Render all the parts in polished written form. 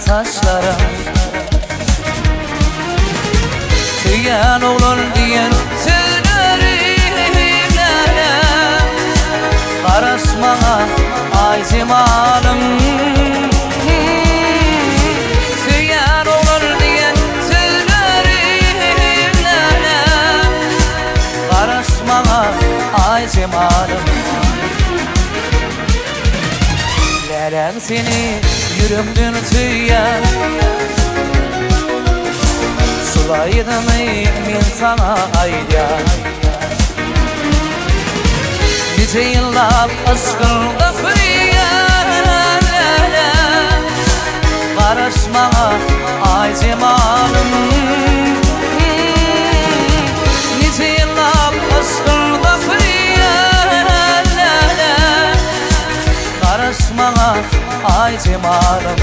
saçlara. Söyleyen oğlan diyen sözlerimle karışmana ay zemanım. Söyleyen oğlan diyen sözlerimle karışmana ay zemanım. Lelen seni yüreğimden tüyen, sulaydım men sana aydan. Nice yıllar aşkınla kuyuyan, karışmana ay zemanım. Nice yıllar aşkınla kuyuyan, karışmana ay zemanım.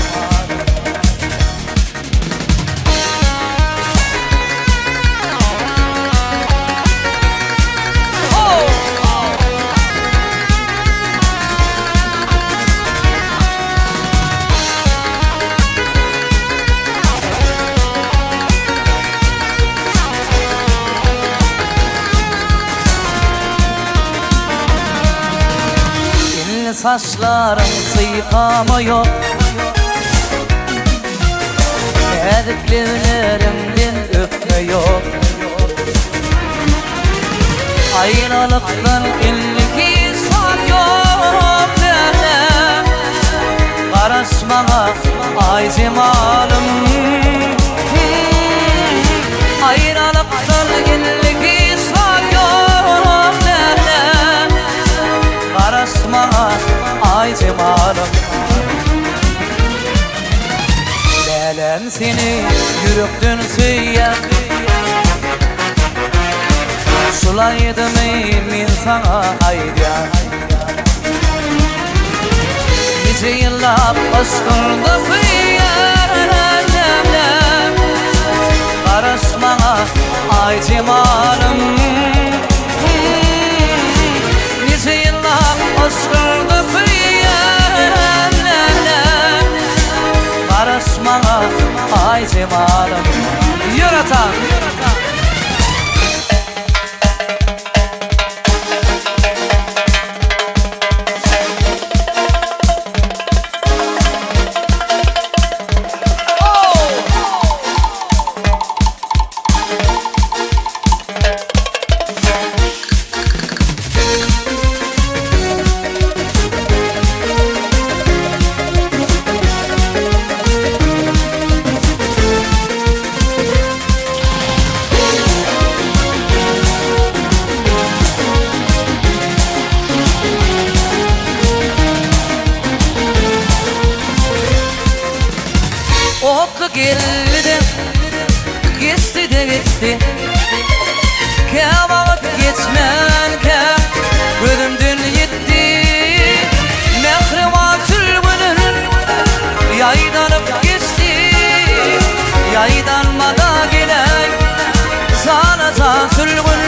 Saçlarım sıyıkamıyor, erkeklerimden öpmüyor. Ayrılıktan 52 saat yok derler, karışmana ay zemanım. Ayrılıktan 52 saat yok derler, karışmana ay zemanım. Lelen seni yürekten söyler, sulaydım men sana aydan. Nice yıllar aşkınla kuyuyan, karışmana ay zemanım. Nice yıllar aşkınla kuyuyan, karışmana ay zemanım. Yaratan oklu geldi, geçti de gitti. Kevalık geçmen ke ölümdün yetti. Mehrivan sülbünün yaydanıp geçti. Yaydanmada gelek sana za sülbün.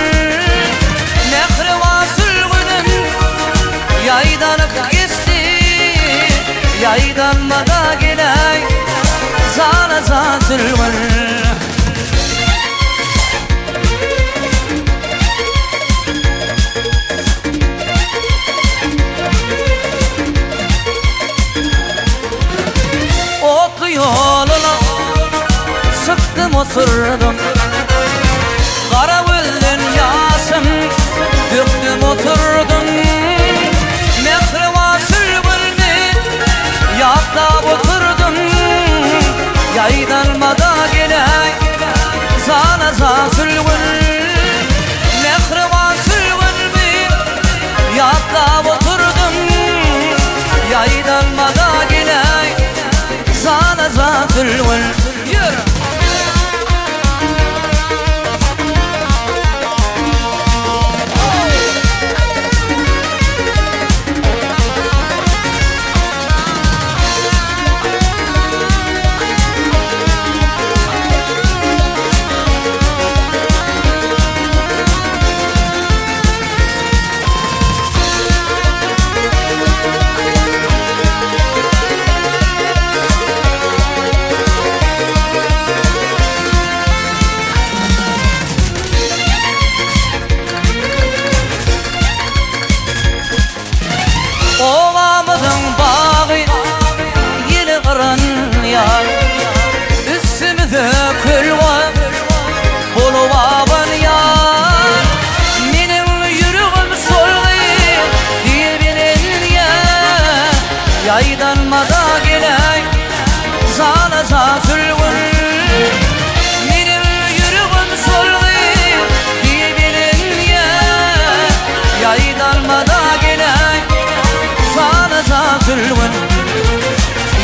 Mehrivan sülbünün yaydanıp geçti. Yaydanmada gelek sana za sülbün. Oklu yoluna sıktım oturdum, kara gülden yasım döktüm oturdum. Mehrivan sülbünü yaklap oturdum. Yaydanmada gelek sana za sülbün. Mehrivan sülbünü yaklap oturdum. Yaydanmada gelek sana za sülbün. Yürü!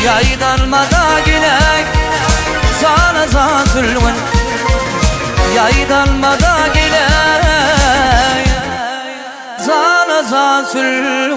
Yaydanmada gilek sana zasülün Yaydanmada gilek sana zasülün